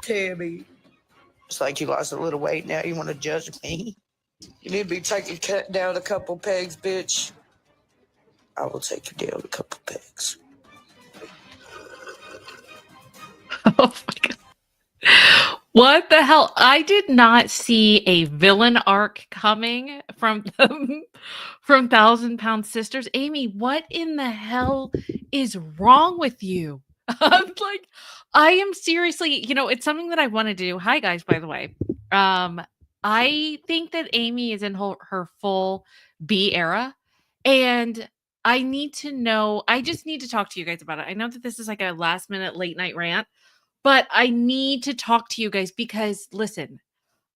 Tammy, it's like you lost a little weight now. You want to judge me? You need to be taking down a couple pegs, bitch. I will take you down a couple pegs. Oh my God. What the hell? I did not see a villain arc coming from from 1,000-Pound Sisters. Amy, what in the hell is wrong with you? Like, I am seriously, it's something that I want to do. Hi guys, by the way. I think that Amy is in her full B era, and I just need to talk to you guys about it. I know that this is like a last minute late night rant, but I need to talk to you guys because listen,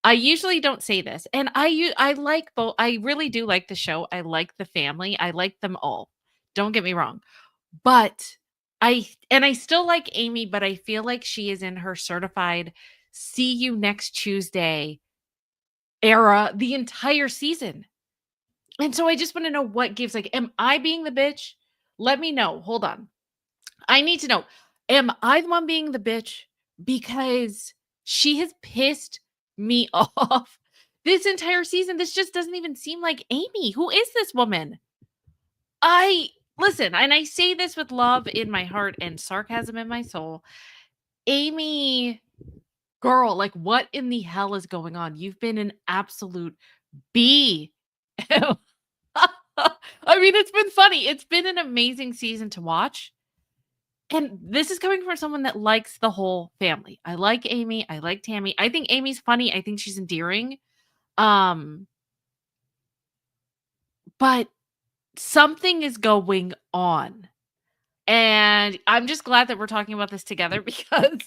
I usually don't say this, and I like both. I really do like the show. I like the family. I like them all. Don't get me wrong. But I still like Amy, but I feel like she is in her certified see you next Tuesday era the entire season. And so I just want to know what gives, like, am I being the bitch? Let me know. Hold on. I need to know. Am I the one being the bitch? Because she has pissed me off this entire season. This just doesn't even seem like Amy. Who is this woman? Listen, and I say this with love in my heart and sarcasm in my soul. Amy, girl, like, what in the hell is going on? You've been an absolute B. I mean, it's been funny. It's been an amazing season to watch. And this is coming from someone that likes the whole family. I like Amy. I like Tammy. I think Amy's funny. I think she's endearing. But something is going on. And I'm just glad that we're talking about this together because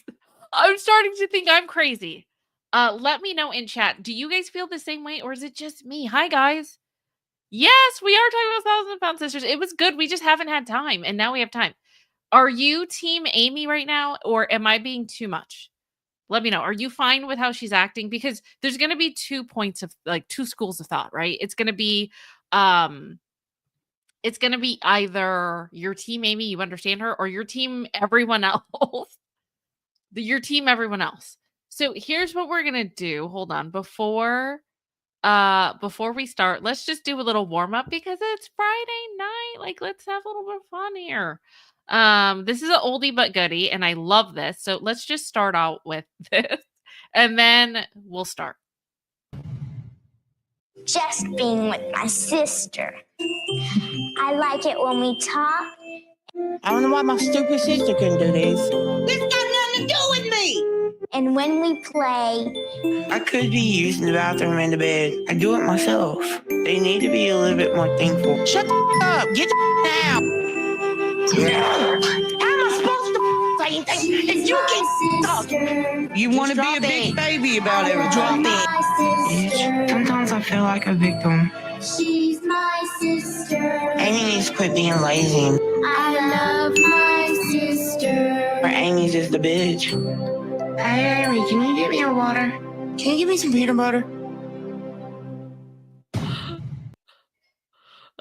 I'm starting to think I'm crazy. Let me know in chat. Do you guys feel the same way or is it just me? Hi, guys. Yes, we are talking about 1,000-Pound Sisters. It was good. We just haven't had time. And now we have time. Are you team Amy right now or am I being too much? Let me know. Are you fine with how she's acting? Because there's going to be 2 points of like 2 schools of thought, right? It's going to be either your team Amy, you understand her, or your team everyone else. Your team everyone else. So here's what we're going to do. Hold on. Before we start, let's just do a little warm up because it's Friday night. Like, let's have a little bit of fun here. This is an oldie but goodie, and I love this. So let's just start out with this, and then we'll start. Just being with my sister. I like it when we talk. I don't know why my stupid sister couldn't do this. This got nothing to do with me. And when we play. I could be using the bathroom and the bed. I do it myself. They need to be a little bit more thankful. Shut the up! Get the out! How am I supposed to say anything if you keep talking? You want to be a big baby about everything. Drop it. Sometimes I feel like a victim. She's my sister. Amy needs to quit being lazy. I love my sister. Or Amy's just the bitch. Hey, Amy, can you get me a water? Can you give me some peanut butter?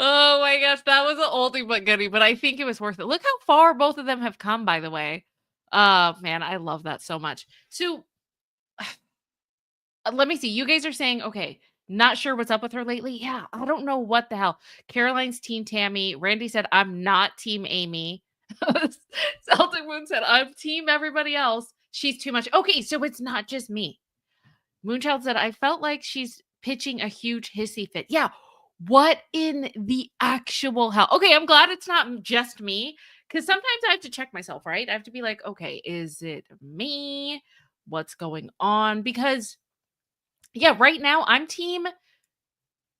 Oh my gosh, that was an oldie but goodie, but I think it was worth it. Look how far both of them have come, by the way. Man, I love that so much. So, let me see. You guys are saying, okay, not sure what's up with her lately. Yeah, I don't know what the hell. Caroline's team Tammy. Randy said, I'm not team Amy. Celtic Moon said, I'm team everybody else. She's too much. Okay, so it's not just me. Moonchild said, I felt like she's pitching a huge hissy fit. Yeah, what in the actual hell? Okay, I'm glad it's not just me because sometimes I have to check myself, right? I have to be like, okay, is it me? What's going on? Because, yeah, right now I'm team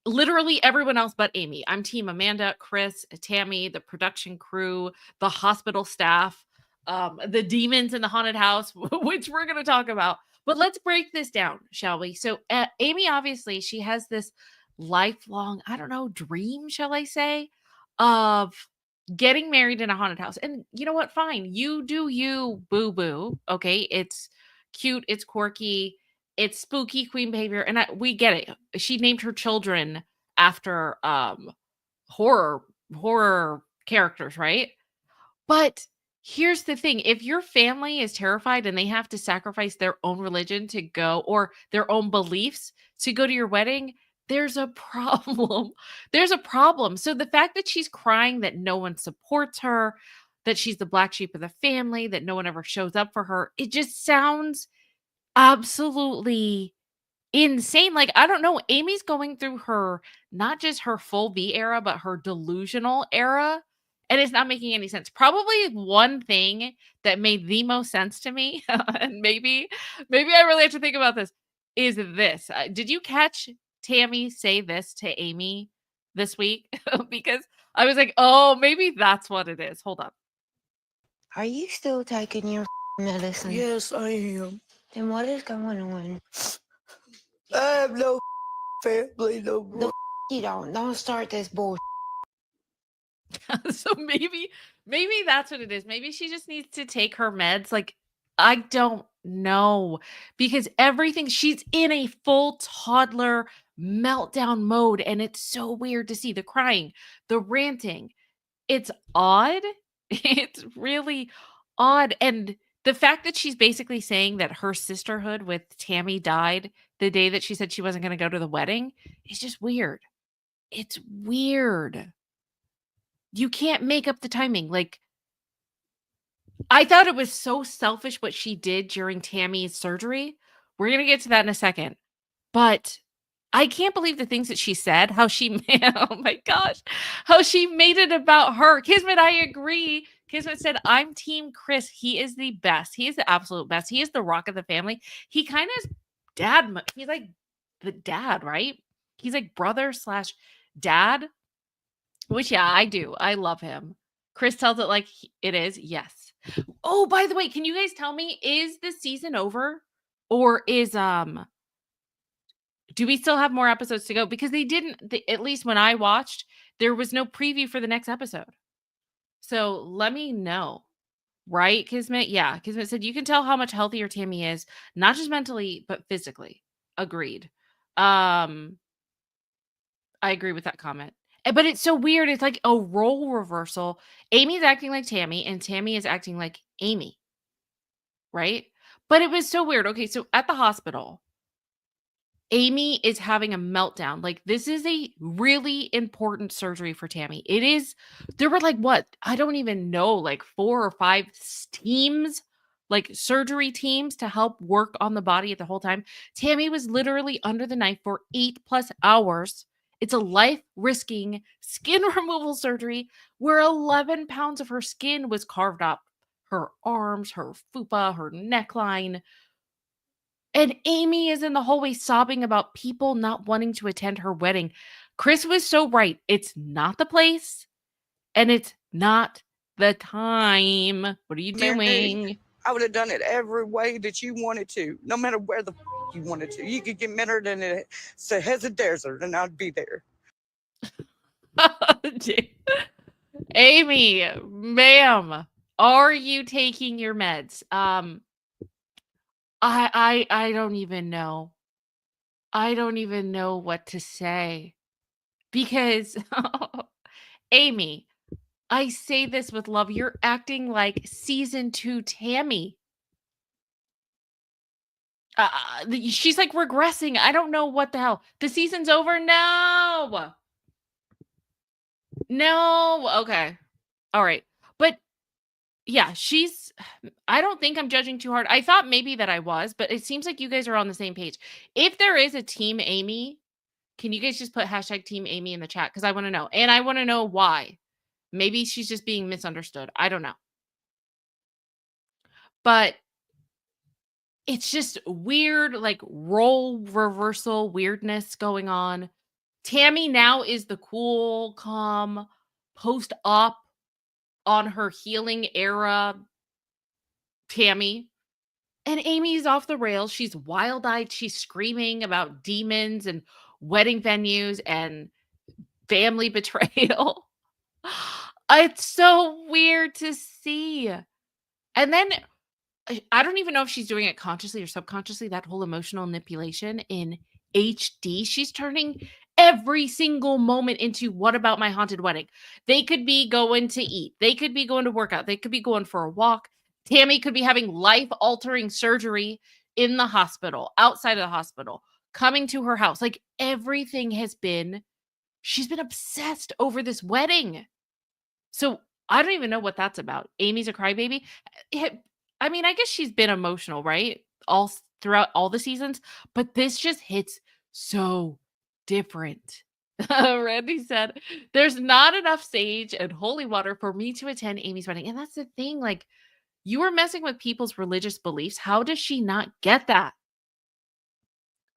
literally everyone else but Amy. I'm team Amanda, Chris, Tammy, the production crew, the hospital staff, the demons in the haunted house, which we're going to talk about. But let's break this down, shall we? So Amy, obviously, she has this lifelong, I don't know, dream, shall I say, of getting married in a haunted house. And you know what? Fine. You do you, boo-boo. Okay. It's cute. It's quirky. It's spooky queen behavior. And we get it. She named her children after horror characters, right? But here's the thing. If your family is terrified and they have to sacrifice their own religion to go or their own beliefs to go to your wedding, there's a problem. There's a problem. So the fact that she's crying that no one supports her, that she's the black sheep of the family, that no one ever shows up for her, it just sounds absolutely insane. Like, I don't know. Amy's going through her, not just her full V era, but her delusional era. And it's not making any sense. Probably one thing that made the most sense to me, and maybe I really have to think about this, is this. Did you catch Tammy say this to Amy this week? Because I was like, oh, maybe that's what it is. Hold up. Are you still taking your medicine? Yes, I am. Then what is going on? I have no family no more. You don't start this bullshit. So maybe that's what it is. Maybe she just needs to take her meds. Like, I don't know, because everything, she's in a full toddler meltdown mode, and it's so weird to see the crying, the ranting. It's odd. It's really odd. And the fact that she's basically saying that her sisterhood with Tammy died the day that she said she wasn't going to go to the wedding is just weird. It's weird. You can't make up the timing. Like, I thought it was so selfish what she did during Tammy's surgery. We're going to get to that in a second. But I can't believe the things that she said, how she, oh my gosh, how she made it about her. Kismet, I agree. Kismet said, I'm team Chris. He is the best. He is the absolute best. He is the rock of the family. He kind of is dad. He's like the dad, right? He's like brother / dad, which, yeah, I do. I love him. Chris tells it like it is. Yes. Oh, by the way, can you guys tell me, is the season over, or is, do we still have more episodes to go? Because they didn't, at least when I watched, there was no preview for the next episode. So let me know. Right, Kismet? Yeah, Kismet said, you can tell how much healthier Tammy is, not just mentally, but physically. Agreed. I agree with that comment. But it's so weird. It's like a role reversal. Amy's acting like Tammy, and Tammy is acting like Amy. Right? But it was so weird. Okay, so at the hospital, Amy is having a meltdown. Like, this is a really important surgery for Tammy. It is, there were like, what? I don't even know, like 4 or 5 teams, like surgery teams to help work on the body at the whole time. Tammy was literally under the knife for 8+ hours. It's a life-risking skin removal surgery where 11 pounds of her skin was carved up. Her arms, her fupa, her neckline. And Amy is in the hallway sobbing about people not wanting to attend her wedding. Chris was so right. It's not the place, and it's not the time. What are you doing? I would have done it every way that you wanted to, no matter where the you wanted to. You could get married in a Sahara desert, and I'd be there. Amy, ma'am, are you taking your meds? I don't even know. I don't even know what to say, because Amy, I say this with love. You're acting like season 2 Tammy. She's like regressing. I don't know what the hell. The season's over? No. Okay. All right. But yeah, I don't think I'm judging too hard. I thought maybe that I was, but it seems like you guys are on the same page. If there is a team Amy, can you guys just put #team Amy in the chat? Because I want to know. And I want to know why. Maybe she's just being misunderstood. I don't know. But it's just weird, like role reversal weirdness going on. Tammy now is the cool, calm, post-op on her healing era Tammy. And Amy's off the rails. She's wild-eyed. She's screaming about demons and wedding venues and family betrayal. It's so weird to see. And then I don't even know if she's doing it consciously or subconsciously, that whole emotional manipulation in HD. She's turning every single moment into What About My Haunted Wedding. They could be going to eat. They could be going to work out. They could be going for a walk. Tammy could be having life-altering surgery in the hospital, outside of the hospital, coming to her house. Like, everything has been, she's been obsessed over this wedding. So I don't even know what that's about. Amy's a crybaby. I mean, I guess she's been emotional, right? All throughout all the seasons, but this just hits so different. Randy said, "There's not enough sage and holy water for me to attend Amy's wedding." And that's the thing, like, you were messing with people's religious beliefs. How does she not get that?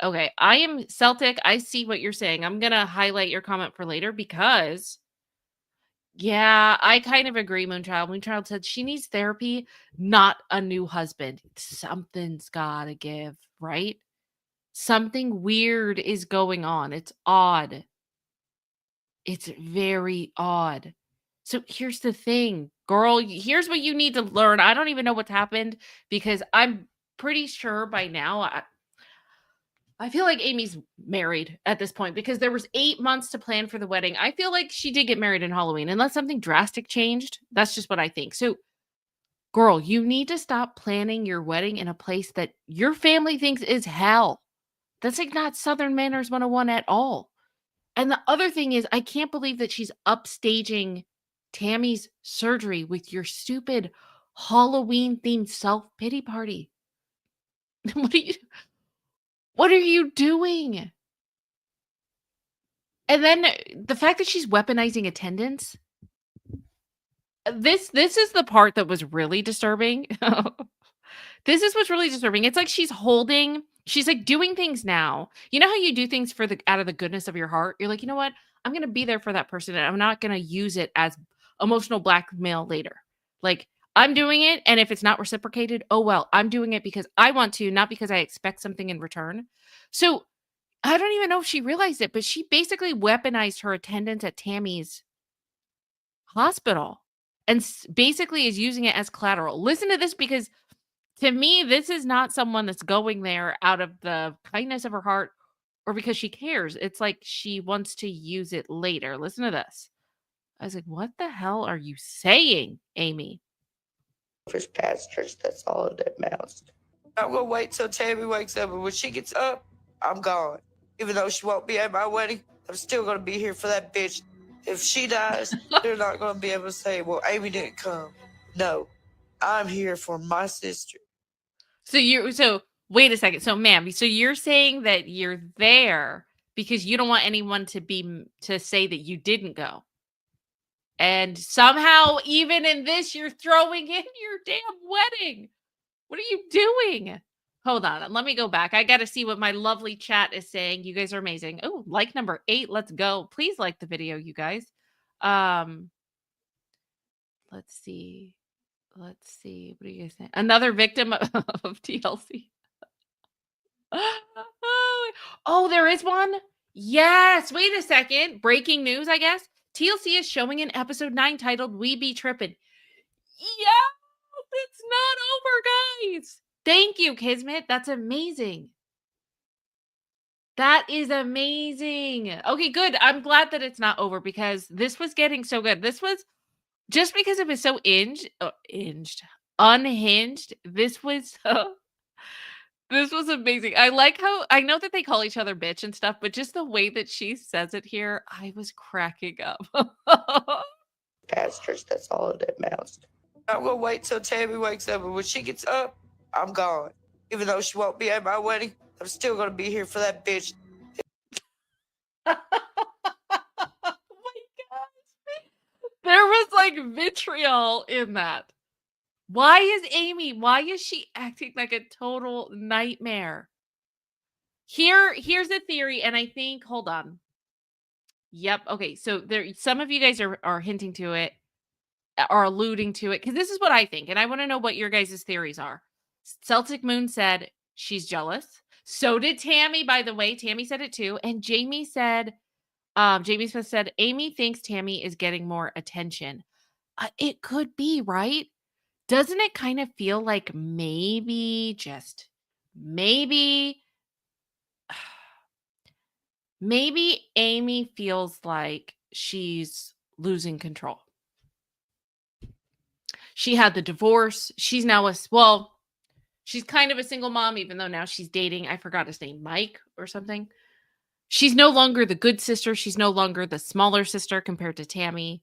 Okay, I am Celtic. I see what you're saying. I'm going to highlight your comment for later because, yeah, I kind of agree, Moonchild. Moonchild said she needs therapy, not a new husband. Something's got to give, right? Something weird is going on. It's odd. It's very odd. So here's the thing, girl. Here's what you need to learn. I don't even know what's happened because I'm pretty sure by now. I feel like Amy's married at this point because there was 8 months to plan for the wedding. I feel like she did get married in Halloween unless something drastic changed. That's just what I think. So, girl, you need to stop planning your wedding in a place that your family thinks is hell. That's like not Southern Manners 101 at all. And the other thing is, I can't believe that she's upstaging Tammy's surgery with your stupid Halloween-themed self-pity party. What are you doing? And then the fact that she's weaponizing attendance. This is the part that was really disturbing. This is what's really disturbing. It's like she's like doing things now. You know how you do things for out of the goodness of your heart? You're like, you know what? I'm going to be there for that person and I'm not going to use it as emotional blackmail later. Like, I'm doing it, and if it's not reciprocated, oh well, I'm doing it because I want to, not because I expect something in return. So I don't even know if she realized it, but she basically weaponized her attendance at Tammy's hospital and basically is using it as collateral. Listen to this, because to me, this is not someone that's going there out of the kindness of her heart or because she cares. It's like she wants to use it later. Listen to this. I was like, what the hell are you saying, Amy? First pastors, that's all that matters. I'm gonna wait till Tammy wakes up, and when she gets up, I'm gone. Even though she won't be at my wedding, I'm still gonna be here for that bitch. If she dies, they're not gonna be able to say, well, Amy didn't come. No, I'm here for my sister. So wait a second. So ma'am, so you're saying that you're there because you don't want anyone to say that you didn't go. And somehow, even in this, you're throwing in your damn wedding. What are you doing? Hold on. Let me go back. I got to see what my lovely chat is saying. You guys are amazing. Oh, like number 8. Let's go. Please like the video, you guys. Let's see. Let's see. What are you guys saying? Another victim of TLC. Oh, there is one? Yes. Wait a second. Breaking news, I guess. TLC is showing an episode 9 titled We Be Trippin'. Yeah, it's not over, guys. Thank you, Kismet. That's amazing. That is amazing. Okay, good. I'm glad that it's not over because this was getting so good. This was just because it was so unhinged. This was this was amazing. I like how I know that they call each other bitch and stuff, but just the way that she says it here, I was cracking up. Pastors, that's all that matters. I'm gonna wait till Tammy wakes up, and when she gets up, I'm gone. Even though she won't be at my wedding, I'm still gonna be here for that bitch. Oh my gosh. There was like vitriol in that. Why is she acting like a total nightmare? Here's a theory, and I think, hold on. Yep. Okay. So some of you guys are hinting to it, are alluding to it, because this is what I think, and I want to know what your guys' theories are. Celtic Moon said she's jealous. So did Tammy, by the way. Tammy said it too. And Jamie said, Jamie Smith said, Amy thinks Tammy is getting more attention. It could be, right? Doesn't it kind of feel like maybe, just maybe maybe Amy feels like she's losing control. She had the divorce. She's now she's kind of a single mom, even though now she's dating, I forgot his name, Mike or something. She's no longer the good sister. She's no longer the smaller sister compared to Tammy.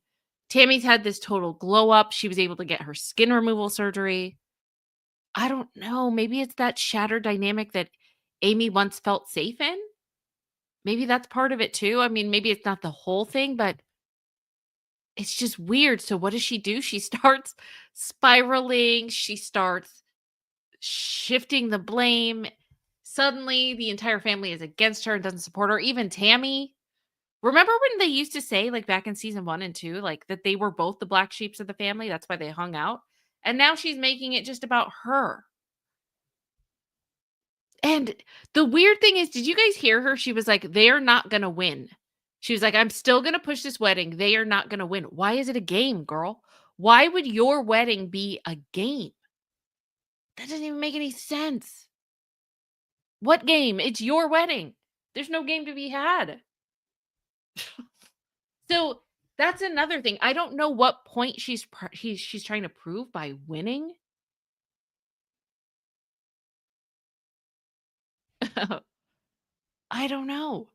Tammy's had this total glow up. She was able to get her skin removal surgery. I don't know. Maybe it's that shattered dynamic that Amy once felt safe in. Maybe that's part of it too. I mean, maybe it's not the whole thing, but it's just weird. So what does she do? She starts spiraling. She starts shifting the blame. Suddenly, the entire family is against her and doesn't support her. Even Tammy. Remember when they used to say, like back in season 1 and 2, like that they were both the black sheeps of the family? That's why they hung out. And now she's making it just about her. And the weird thing is, did you guys hear her? She was like, they're not going to win. She was like, I'm still going to push this wedding. They are not going to win. Why is it a game, girl? Why would your wedding be a game? That doesn't even make any sense. What game? It's your wedding. There's no game to be had. So that's another thing. I don't know what point she's trying to prove by winning. I don't know.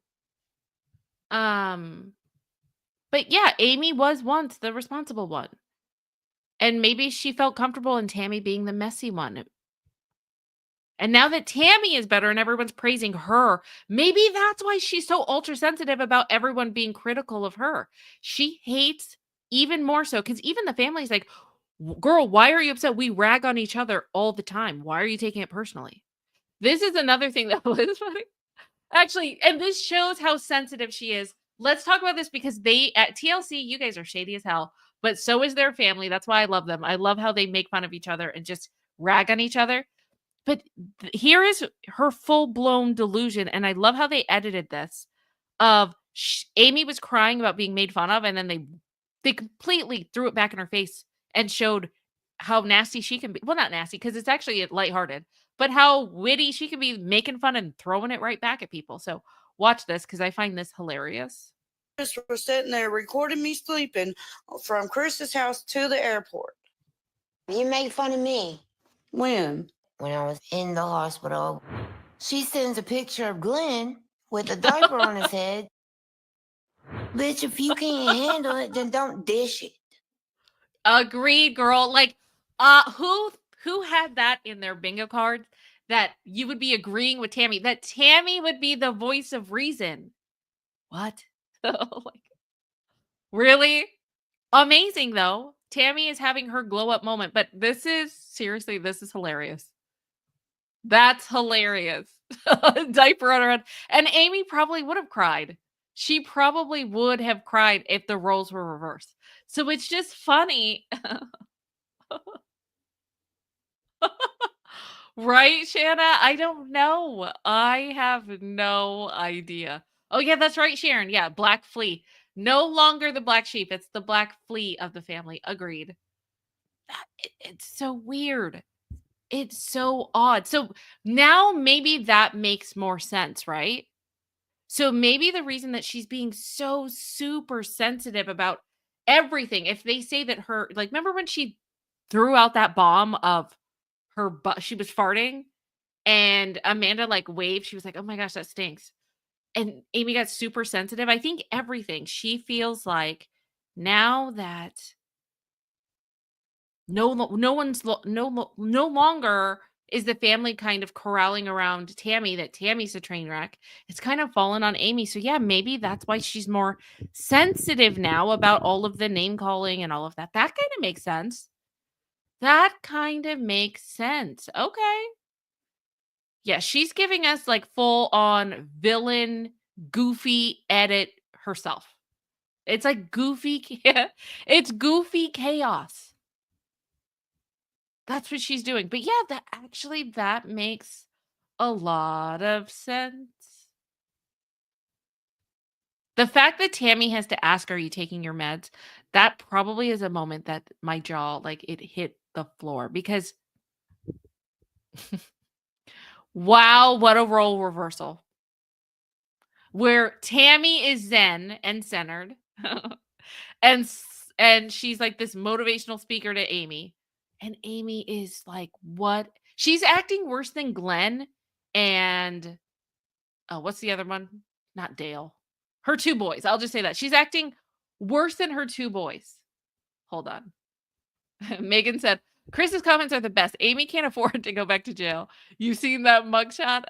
But yeah, Amy was once the responsible one. And maybe she felt comfortable in Tammy being the messy one. And now that Tammy is better and everyone's praising her, maybe that's why she's so ultra sensitive about everyone being critical of her. She hates even more so because even the family's like, girl, why are you upset? We rag on each other all the time. Why are you taking it personally? This is another thing that was funny. Actually, and this shows how sensitive she is. Let's talk about this because they at TLC, you guys are shady as hell, but so is their family. That's why I love them. I love how they make fun of each other and just rag on each other. But here is her full-blown delusion, and I love how they edited this. Of Amy was crying about being made fun of, and then they completely threw it back in her face and showed how nasty she can be. Well, not nasty because it's actually lighthearted, but how witty she can be, making fun and throwing it right back at people. So watch this because I find this hilarious. Chris was sitting there recording me sleeping from Chris's house to the airport. You make fun of me. When? When I was in the hospital, she sends a picture of Glenn with a diaper on his head. Bitch, if you can't handle it, then don't dish it. Agreed, girl. Like, who had that in their bingo cards that you would be agreeing with Tammy, that Tammy would be the voice of reason? What? Like, really? Amazing, though. Tammy is having her glow up moment, but this is hilarious. That's hilarious. Diaper on her head. And Amy probably would have cried. She probably would have cried if the roles were reversed. So it's just funny. Right, Shanna? I don't know. I have no idea. Oh, yeah, that's right, Sharon. Yeah, Black Flea. No longer the black sheep. It's the Black Flea of the family. Agreed. It's so weird. It's so odd. So now maybe that makes more sense, right? So maybe the reason that she's being so super sensitive about everything, if they say that her, like, remember when she threw out that bomb of her butt, she was farting and Amanda like waved, she was like, oh my gosh, that stinks. And Amy got super sensitive. I think everything she feels like now that no longer is the family kind of corralling around Tammy, that Tammy's a train wreck. It's kind of fallen on Amy. So yeah, maybe that's why she's more sensitive now about all of the name calling and all of that. That kind of makes sense. Okay. Yeah, she's giving us like full on villain, goofy edit herself. It's like goofy. It's goofy chaos. That's what she's doing. But yeah, that makes a lot of sense. The fact that Tammy has to ask, are you taking your meds? That probably is a moment that my jaw, like, it hit the floor because wow, what a role reversal. where Tammy is zen and centered, and she's like this motivational speaker to Amy, and Amy is like, what? She's acting worse than Glenn and what's the other one? Not Dale. Her two boys. I'll just say that she's acting worse than her two boys. Hold on. Megan said, Chris's comments are the best. Amy can't afford to go back to jail. You seen that mugshot?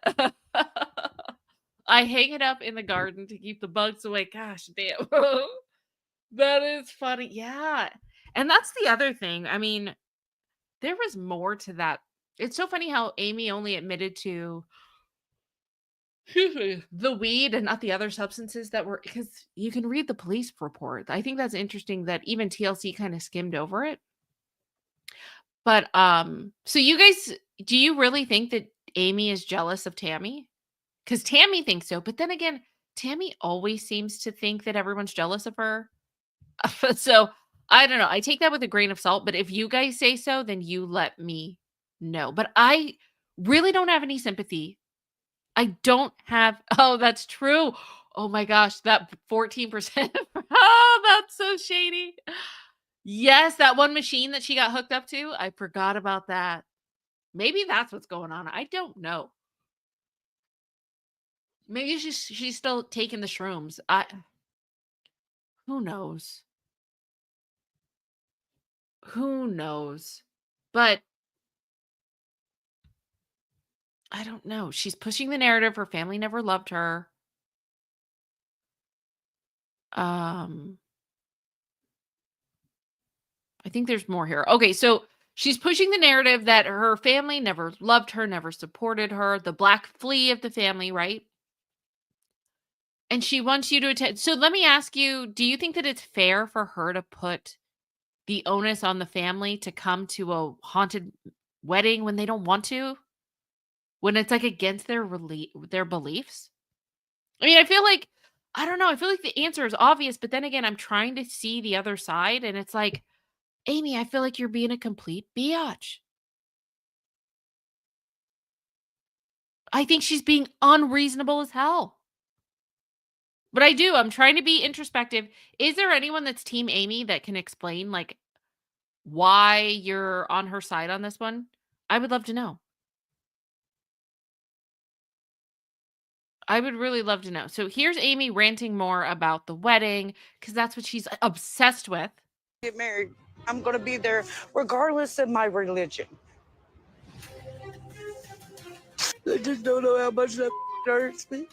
I hang it up in the garden to keep the bugs away. Gosh, damn. That is funny. Yeah. And that's the other thing. I mean, there was more to that. It's so funny how Amy only admitted to the weed and not the other substances that were, because you can read the police report. I think that's interesting that even TLC kind of skimmed over it. But so you guys, do you really think that Amy is jealous of Tammy? Because Tammy thinks so, but then again, Tammy always seems to think that everyone's jealous of her. So I don't know. I take that with a grain of salt, but if you guys say so, then you let me know. But I really don't have any sympathy. I don't have, oh, that's true. Oh my gosh, that 14%. Oh, that's so shady. Yes, that one machine that she got hooked up to. I forgot about that. Maybe that's what's going on. I don't know. Maybe she's still taking the shrooms. Who knows? Who knows? But I don't know. She's pushing the narrative. Her family never loved her. I think there's more here. Okay, so she's pushing the narrative that her family never loved her, never supported her, the black flea of the family, right? And she wants you to attend. So let me ask you, do you think that it's fair for her to put the onus on the family to come to a haunted wedding when they don't want to? When it's like against their beliefs? I mean, I feel like, I don't know. I feel like the answer is obvious, but then again, I'm trying to see the other side, and it's like, Amy, I feel like you're being a complete biatch. I think she's being unreasonable as hell. But I'm trying to be introspective. Is there anyone that's Team Amy that can explain, like, why you're on her side on this one? I would love to know. I would really love to know. So here's Amy ranting more about the wedding, because that's what she's obsessed with. Get married. I'm going to be there regardless of my religion. I just don't know how much that hurts me.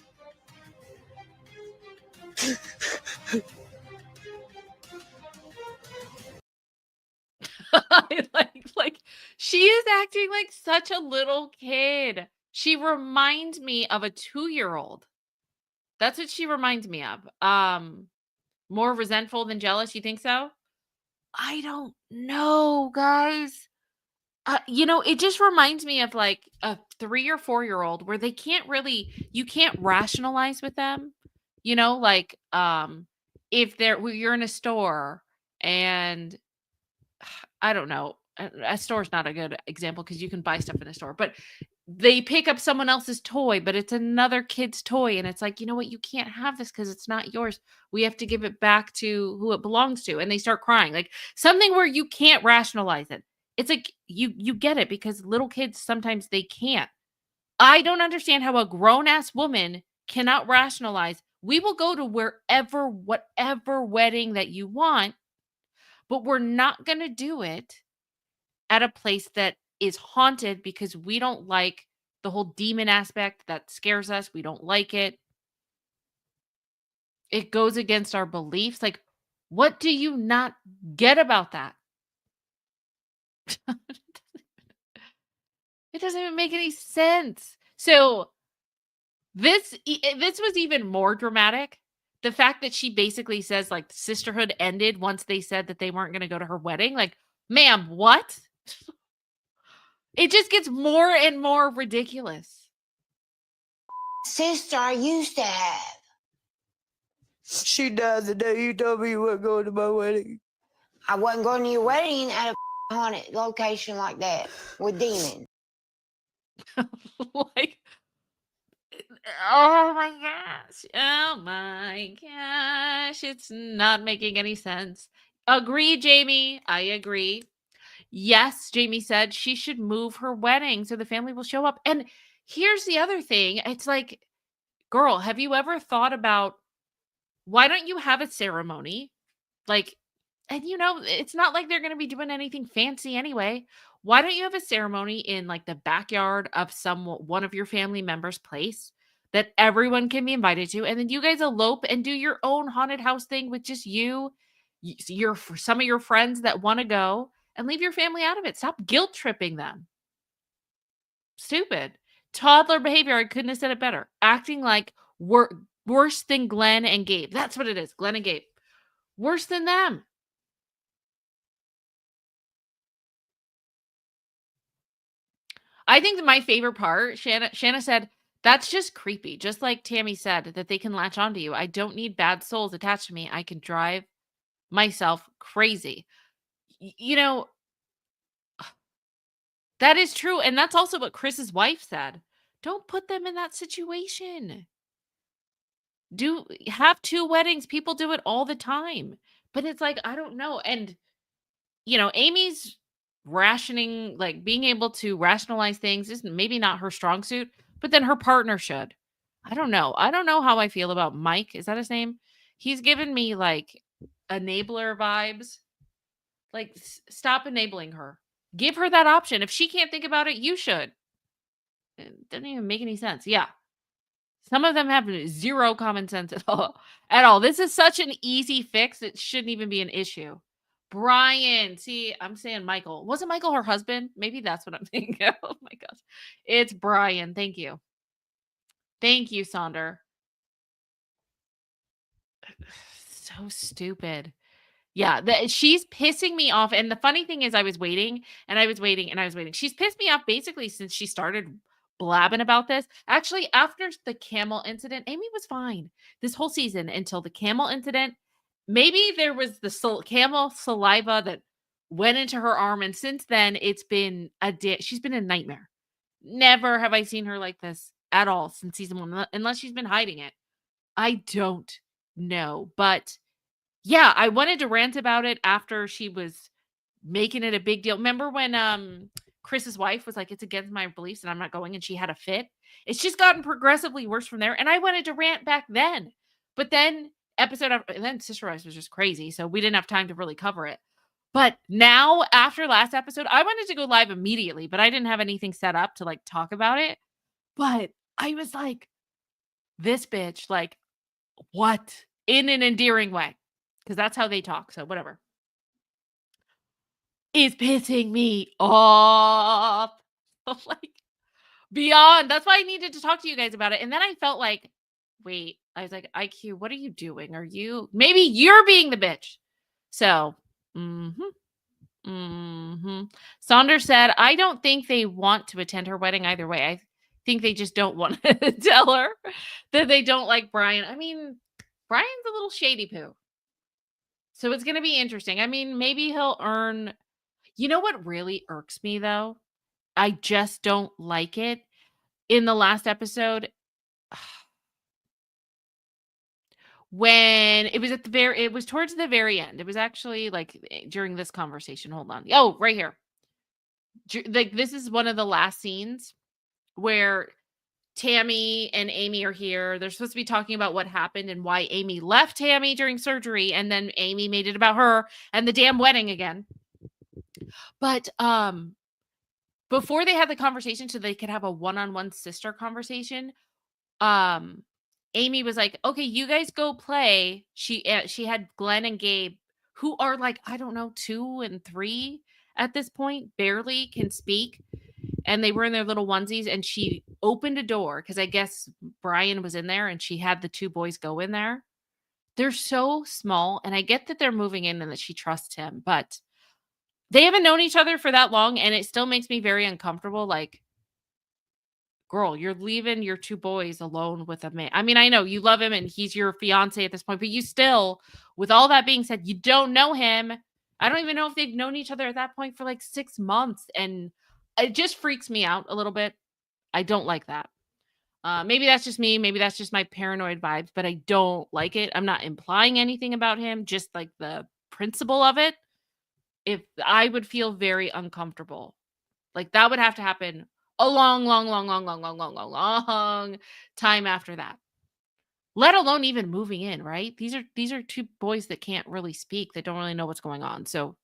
like she is acting like such a little kid. She reminds me of a 2-year-old. That's what she reminds me of. More resentful than jealous. You think so? I don't know, guys. It just reminds me of like a 3 or 4-year-old where they can't really, you can't rationalize with them. Like if you're in a store and I don't know, a store's not a good example because you can buy stuff in a store, but they pick up someone else's toy, but it's another kid's toy. And it's like, you know what? You can't have this because it's not yours. We have to give it back to who it belongs to. And they start crying, like something where you can't rationalize it. It's like, you get it because little kids, sometimes they can't. I don't understand how a grown ass woman cannot rationalize. We will go to whatever wedding that you want, but we're not going to do it at a place that is haunted because we don't like the whole demon aspect. That scares us. We don't like it. It goes against our beliefs. Like, what do you not get about that? It doesn't even make any sense. So this was even more dramatic. The fact that she basically says like sisterhood ended once they said that they weren't going to go to her wedding. Like, ma'am, what? It just gets more and more ridiculous. Sister I used to have. She died the day you told me you weren't going to my wedding. I wasn't going to your wedding at a haunted location like that with demons. Like, Oh my gosh. Oh my gosh. It's not making any sense. Agree, Jamie. I agree. Yes, Jamie said she should move her wedding so the family will show up. And here's the other thing. It's like, girl, have you ever thought about why don't you have a ceremony? Like, and it's not like they're going to be doing anything fancy anyway. Why don't you have a ceremony in like the backyard of one of your family members' place that everyone can be invited to, and then you guys elope and do your own haunted house thing with just some of your friends that want to go, and leave your family out of it. Stop guilt tripping them. Stupid. Toddler behavior. I couldn't have said it better. Acting like worse than Glenn and Gabe. That's what it is. Glenn and Gabe. Worse than them. I think that my favorite part, Shanna said, that's just creepy. Just like Tammy said, that they can latch onto you. I don't need bad souls attached to me. I can drive myself crazy. That is true. And that's also what Chris's wife said. Don't put them in that situation. Have 2 weddings. People do it all the time. But it's like, I don't know. And, Amy's rationing, like being able to rationalize things is maybe not her strong suit, but then her partner should. I don't know. I don't know how I feel about Mike. Is that his name? He's given me like enabler vibes. Like, stop enabling her. Give her that option. If she can't think about it, you should. It doesn't even make any sense. Yeah. Some of them have zero common sense at all. At all. This is such an easy fix. It shouldn't even be an issue. Brian. See, I'm saying Michael. Wasn't Michael her husband? Maybe that's what I'm thinking. Oh my gosh. It's Brian. Thank you. Thank you, Sonder. So stupid. Yeah, she's pissing me off. And the funny thing is, I was waiting and I was waiting and I was waiting. She's pissed me off basically since she started blabbing about this. Actually, after the camel incident, Amy was fine this whole season until the camel incident. Maybe there was the camel saliva that went into her arm. And since then, it's been she's been a nightmare. Never have I seen her like this at all since season 1, unless she's been hiding it. I don't know, but yeah, I wanted to rant about it after she was making it a big deal. Remember when Chris's wife was like, it's against my beliefs and I'm not going, and she had a fit? It's just gotten progressively worse from there. And I wanted to rant back then. But then then Sister Wives was just crazy. So we didn't have time to really cover it. But now, after last episode, I wanted to go live immediately, but I didn't have anything set up to like talk about it. But I was like, this bitch, like, what? In an endearing way. Because that's how they talk. So whatever. Is pissing me off. Like, beyond. That's why I needed to talk to you guys about it. And then I felt like, wait, I was like, IQ, what are you doing? Maybe you're being the bitch. So, Saunders said, I don't think they want to attend her wedding either way. I think they just don't want to tell her that they don't like Brian. I mean, Brian's a little shady poo. So it's going to be interesting. I mean, maybe he'll earn. You know what really irks me, though? I just don't like it. In the last episode, when it was it was towards the very end. It was actually like during this conversation. Hold on. Oh, right here. Like, this is one of the last scenes where Tammy and Amy are here. They're supposed to be talking about what happened and why Amy left Tammy during surgery. And then Amy made it about her and the damn wedding again. But before they had the conversation so they could have a one-on-one sister conversation, Amy was like, okay, you guys go play. She had Glenn and Gabe, who are like, I don't know, 2 and 3 at this point, barely can speak. And they were in their little onesies, and she opened a door because I guess Brian was in there, and she had the 2 boys go in there. They're so small, and I get that they're moving in and that she trusts him, but they haven't known each other for that long, and it still makes me very uncomfortable. Like, girl, you're leaving your 2 boys alone with a man. I mean, I know you love him and he's your fiance at this point, but you still, with all that being said, you don't know him. I don't even know if they've known each other at that point for like 6 months, and it just freaks me out a little bit. I don't like that. Maybe that's just me. Maybe that's just my paranoid vibes, but I don't like it. I'm not implying anything about him, just like the principle of it. If I would feel very uncomfortable, like that would have to happen a long, long, long, long, long, long, long, long, long time after that. Let alone even moving in, right? These are two boys that can't really speak, that don't really know what's going on. So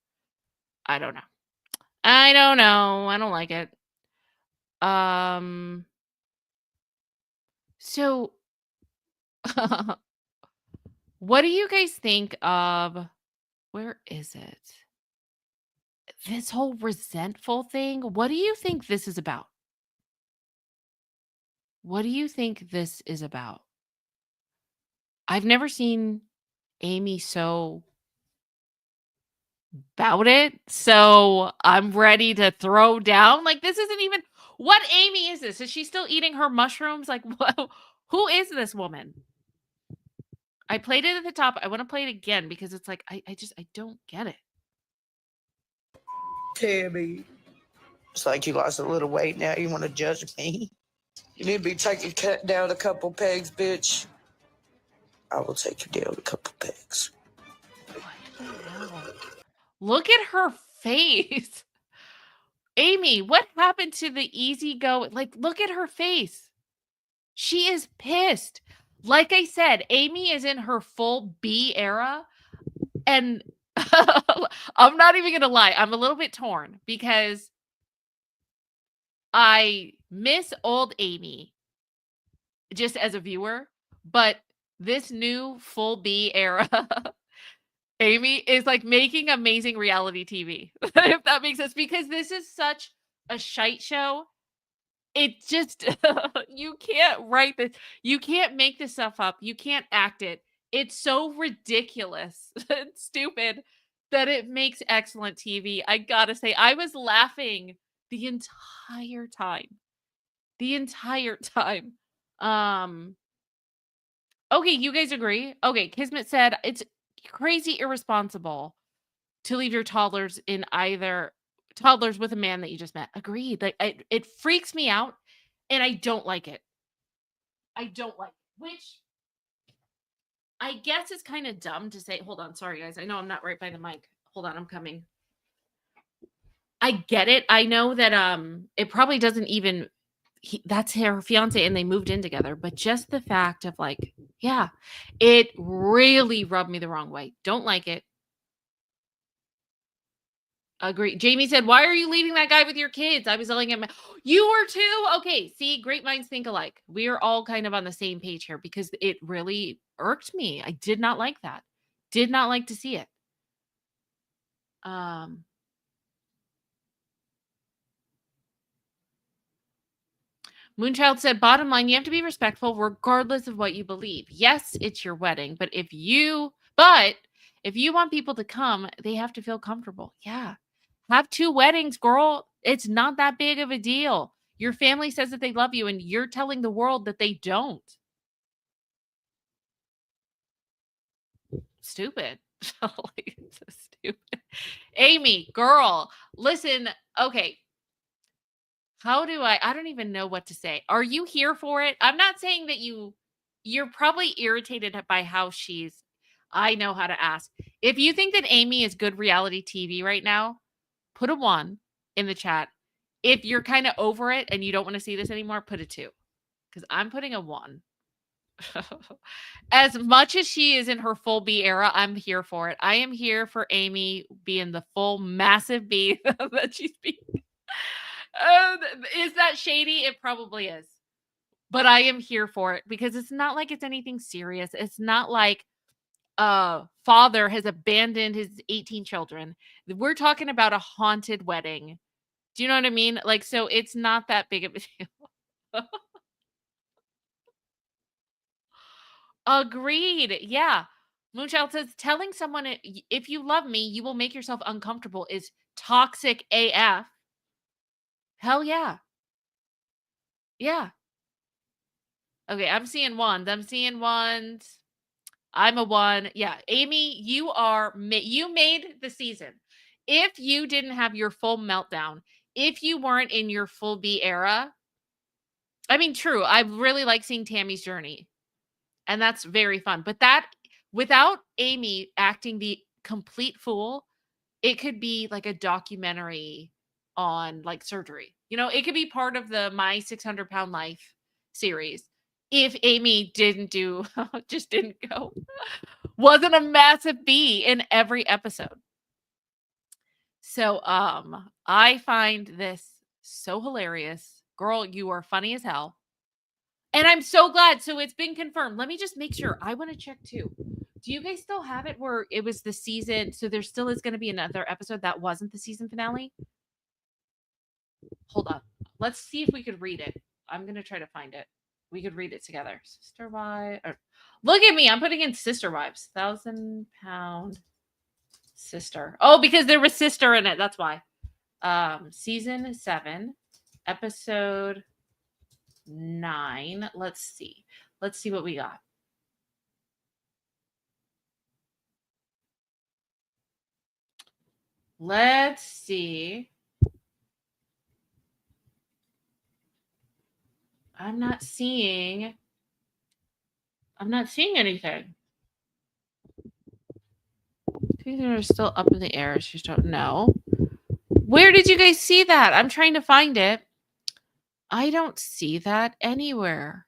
I don't know. I don't know. I don't like it. So what do you guys think of, where is it? This whole resentful thing. What do you think this is about? What do you think this is about? I've never seen Amy so about it. So I'm ready to throw down. Like, this isn't even, what Amy is this? Is she still eating her mushrooms? Like, what, who is this woman? I played it at the top. I want to play it again because it's like, I don't get it. Tammy, it's like you lost a little weight now. You want to judge me? You need to be taking down a couple pegs, bitch. I will take you down a couple pegs. What the hell? Look at her face. Amy, what happened to the easy go? Like, look at her face. She is pissed. Like I said, Amy is in her full B era. And I'm not even going to lie. I'm a little bit torn because I miss old Amy just as a viewer. But this new full B era Amy is like making amazing reality TV, if that makes sense, because this is such a shite show. It just, you can't write this. You can't make this stuff up. You can't act it. It's so ridiculous and stupid that it makes excellent TV. I gotta say, I was laughing the entire time. The entire time. Okay, you guys agree? Okay, Kismet said it's crazy irresponsible to leave your toddlers in either toddlers with a man that you just met. Agreed. Like it freaks me out and I don't like it. I don't like it. Which I guess is kind of dumb to say. Hold on, sorry guys. I know I'm not right by the mic. Hold on, I'm coming. I get it. I know that it probably doesn't even that's her fiance and they moved in together, but just the fact of like, yeah, it really rubbed me the wrong way. Don't like it. Agree. Jamie said, why are you leaving that guy with your kids? I was yelling at him. You were too? Okay. See, great minds think alike. We are all kind of on the same page here because it really irked me. I did not like that. Did not like to see it. Moonchild said, bottom line, you have to be respectful regardless of what you believe. Yes, it's your wedding, but if you want people to come, they have to feel comfortable. Yeah. Have 2 weddings, girl. It's not that big of a deal. Your family says that they love you and you're telling the world that they don't. Stupid. Like, so stupid. Amy, girl, listen. Okay. How do I don't even know what to say. Are you here for it? I'm not saying that you're probably irritated by how I know how to ask. If you think that Amy is good reality TV right now, put a 1 in the chat. If you're kind of over it and you don't want to see this anymore, put a 2. Because I'm putting a 1. As much as she is in her full B era, I'm here for it. I am here for Amy being the full massive B that she's being. Is that shady? It probably is. But I am here for it because it's not like it's anything serious. It's not like father has abandoned his 18 children. We're talking about a haunted wedding. Do you know what I mean? Like, so it's not that big of a deal. Agreed. Yeah. Moonchild says, telling someone if you love me, you will make yourself uncomfortable is toxic AF. Hell yeah. Yeah. Okay, I'm seeing 1s. I'm seeing 1s. I'm a 1. Yeah, Amy, you made the season. If you didn't have your full meltdown, if you weren't in your full B era, I mean, true. I really like seeing Tammy's journey. And that's very fun. But that, without Amy acting the complete fool, it could be like a documentary on like surgery. It could be part of the My 600-Pound Life series. If Amy just didn't go, wasn't a massive bee in every episode. So, I find this so hilarious. Girl, you are funny as hell. And I'm so glad. So it's been confirmed. Let me just make sure. I want to check too. Do you guys still have it where it was the season? So there still is going to be another episode that wasn't the season finale. Hold on. Let's see if we could read it. I'm going to try to find it. We could read it together. Sister Wives. Look at me. I'm putting in Sister Wives. 1,000-Pound Sister. Oh, because there was sister in it. That's why. Season 7, episode 9. Let's see what we got. Let's see. I'm not seeing anything. These are still up in the air. I just don't know. Where did you guys see that? I'm trying to find it. I don't see that anywhere.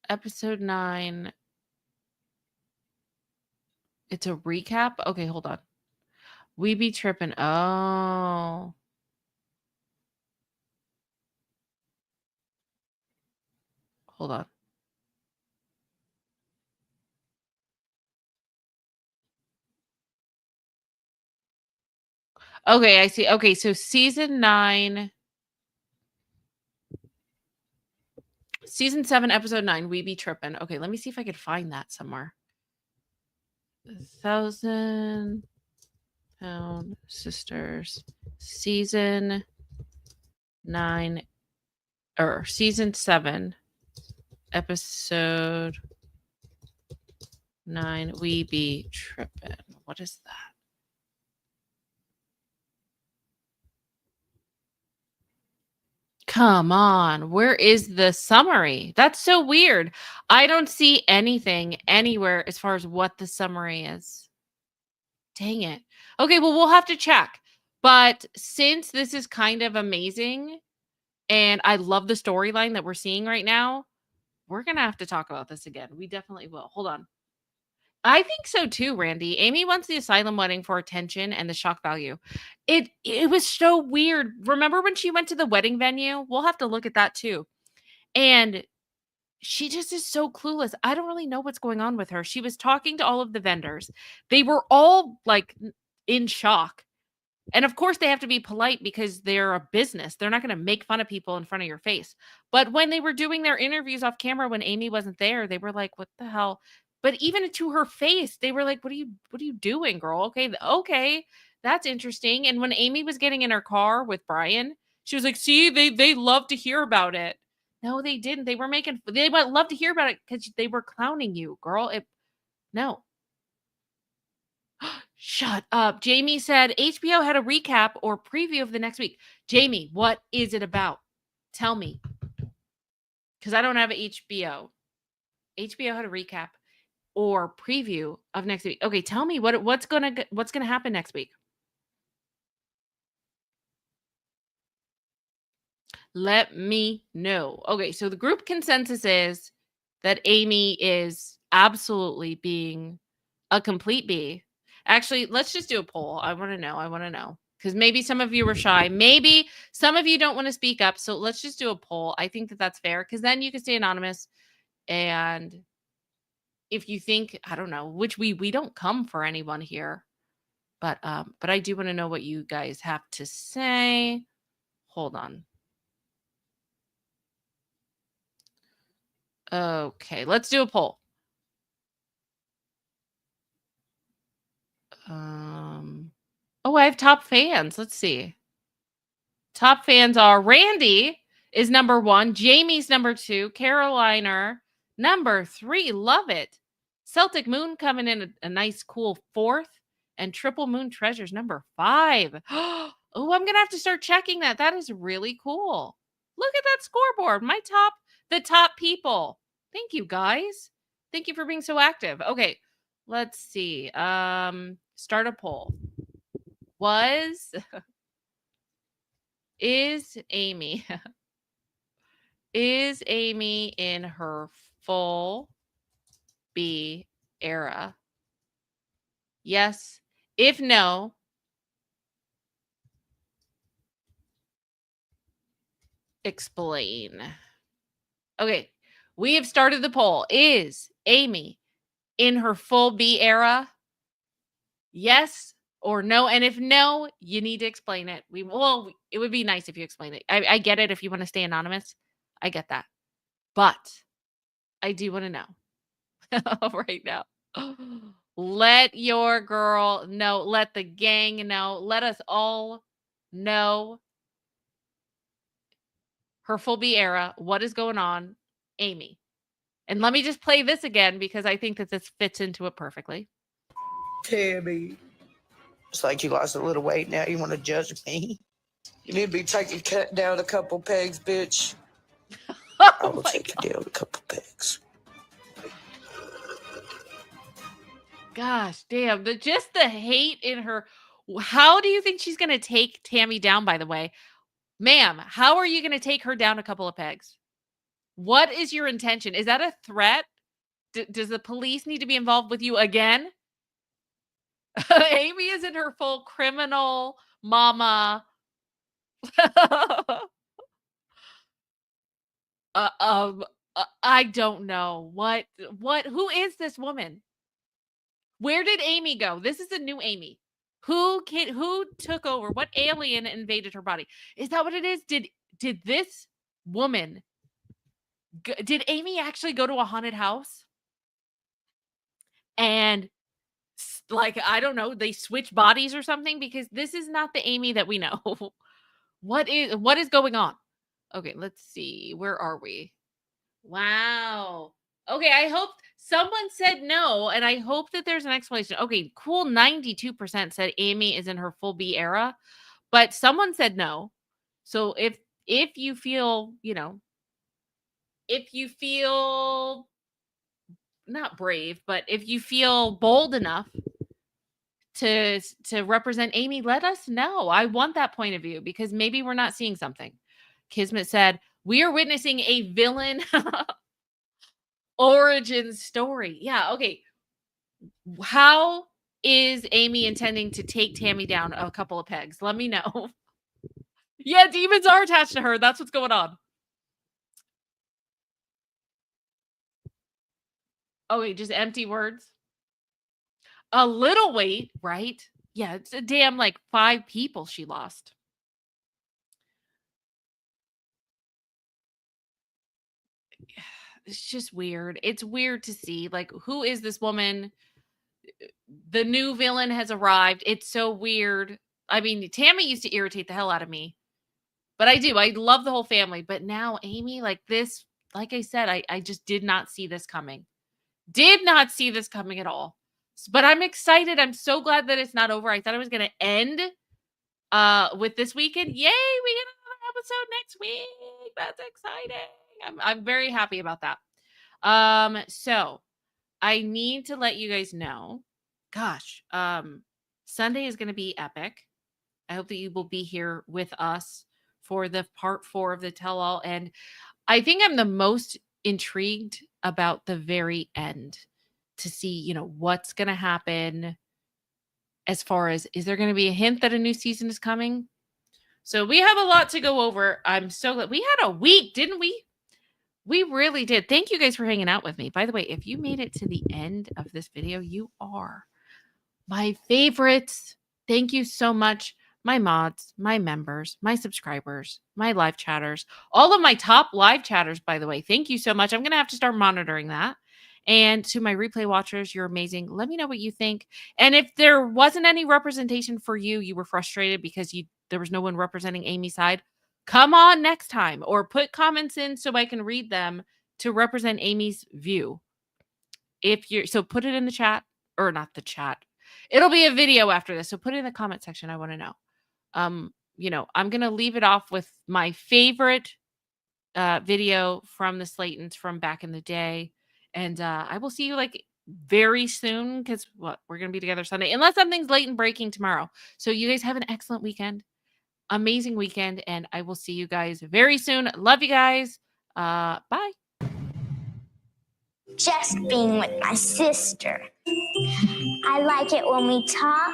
Episode 9. It's a recap? Okay, hold on. We be tripping. Oh. Hold on. Okay, I see. Okay, so season 9. Season 7, episode 9, We Be Trippin'. Okay, let me see if I could find that somewhere. 1,000-Pound Sisters. Season 9, or season 7, episode 9, We Be Trippin'. What is that? Come on. Where is the summary? That's so weird. I don't see anything anywhere as far as what the summary is. Dang it. Okay, well, we'll have to check. But since this is kind of amazing and I love the storyline that we're seeing right now, we're going to have to talk about this again. We definitely will. Hold on. I think so too, Randy. Amy wants the asylum wedding for attention and the shock value. It was so weird. Remember when she went to the wedding venue? We'll have to look at that too. And she just is so clueless. I don't really know what's going on with her. She was talking to all of the vendors. They were all like in shock. And of course, they have to be polite because they're a business. They're not going to make fun of people in front of your face. But when they were doing their interviews off camera when Amy wasn't there, they were like, "What the hell?" But even to her face, they were like, "What are you doing, girl? Okay, that's interesting." And when Amy was getting in her car with Brian, she was like, "See, they love to hear about it." No, they didn't. They would love to hear about it because they were clowning you, girl. No. Shut up. Jamie said HBO had a recap or preview of the next week. Jamie, what is it about? Tell me. Because I don't have HBO. HBO had a recap or preview of next week. Okay, tell me what's gonna happen next week. Let me know. Okay, so the group consensus is that Amy is absolutely being a complete bee. Actually, let's just do a poll. I want to know. Because maybe some of you were shy. Maybe some of you don't want to speak up. So let's just do a poll. I think that that's fair. Because then you can stay anonymous. And if you think, I don't know, which we don't come for anyone here. But I do want to know what you guys have to say. Hold on. Okay, let's do a poll. Oh, I have top fans. Let's see. Top fans are Randy is number 1, Jamie's number 2, Carolina number 3. Love it. Celtic Moon coming in a nice cool 4th, and Triple Moon Treasures number 5. Oh, I'm going to have to start checking that. That is really cool. Look at that scoreboard. The top people. Thank you, guys. Thank you for being so active. Okay, let's see. Start a poll. Is Amy is Amy in her full B era? Yes. If no, explain. Okay, we have started the poll. Is Amy in her full B era? Yes or no? And if no, you need to explain it. It would be nice if you explain it. I get it if you want to stay anonymous. I get that. But I do want to know right now. Let your girl know. Let the gang know. Let us all know her full B era. What is going on, Amy? And let me just play this again because I think that this fits into it perfectly. Tammy, it's like you lost a little weight now. You want to judge me? You need to be taking down a couple pegs, bitch. I will take you down a couple pegs. Gosh, damn. Just the hate in her. How do you think she's going to take Tammy down, by the way? Ma'am, how are you going to take her down a couple of pegs? What is your intention? Is that a threat? Does the police need to be involved with you again? Amy is in her full criminal mama. I don't know. Who is this woman? Where did Amy go? This is a new Amy. Who took over? What alien invaded her body? Is that what it is? Did this woman did Amy actually go to a haunted house? And like, I don't know, they switch bodies or something, because this is not the Amy that we know. What is going on? Okay, let's see. Where are we? Wow. Okay, I hope someone said no, and I hope that there's an explanation. Okay, cool. 92% said Amy is in her full B era, but someone said no. So if you feel, if you feel not brave, but if you feel bold enough to represent Amy, let us know. I want that point of view, because maybe we're not seeing something. Kismet said, we are witnessing a villain origin story. Yeah, okay. How is Amy intending to take Tammy down a couple of pegs? Let me know. Yeah, demons are attached to her. That's what's going on. Oh, wait, just empty words? A little weight, right? Yeah, it's a damn like 5 people she lost. It's just weird. It's weird to see, like, who is this woman? The new villain has arrived. It's so weird. I mean, Tammy used to irritate the hell out of me, but I do. I love the whole family. But now Amy, like this, like I said, I just did not see this coming. Did not see this coming at all. But I'm excited. I'm so glad that it's not over. I thought it was going to end with this weekend. Yay, we get another episode next week. That's exciting. I'm very happy about that. So I need to let you guys know, gosh, Sunday is going to be epic. I hope that you will be here with us for the part 4 of the tell-all. And I think I'm the most intrigued about the very end to see, what's going to happen as far as, is there going to be a hint that a new season is coming? So we have a lot to go over. I'm so glad. We had a week, didn't we? We really did. Thank you guys for hanging out with me. By the way, if you made it to the end of this video, you are my favorites. Thank you so much. My mods, my members, my subscribers, my live chatters, all of my top live chatters, by the way. Thank you so much. I'm going to have to start monitoring that. And to my replay watchers, you're amazing. Let me know what you think. And if there wasn't any representation for you, you were frustrated because there was no one representing Amy's side, come on next time, or put comments in so I can read them to represent Amy's view. So put it in the chat, or not the chat. It'll be a video after this. So put it in the comment section. I want to know. I'm going to leave it off with my favorite video from the Slatons from back in the day. And I will see you like very soon because we're going to be together Sunday, unless something's late and breaking tomorrow. So you guys have an excellent weekend, amazing weekend, and I will see you guys very soon. Love you guys. Bye. Just being with my sister. I like it when we talk.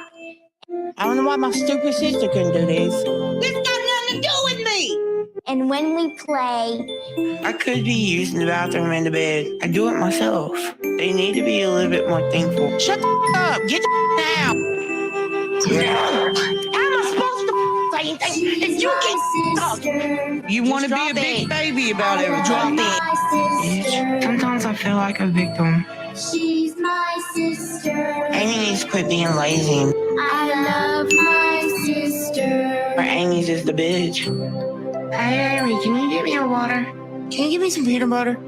I don't know why my stupid sister couldn't do this. This got nothing to do with me. And when we play, I could be using the bathroom and the bed. I do it myself. They need to be a little bit more thankful. Shut up! Get out! How am I supposed to say anything if you keep talking? You want to be drop a big it. baby about everything. Bitch, sometimes I feel like a victim. She's my sister. Amy needs to quit being lazy. I love my sister. Or Amy's just the bitch. Hey, Amy, can you get me a water? Can you give me some peanut butter?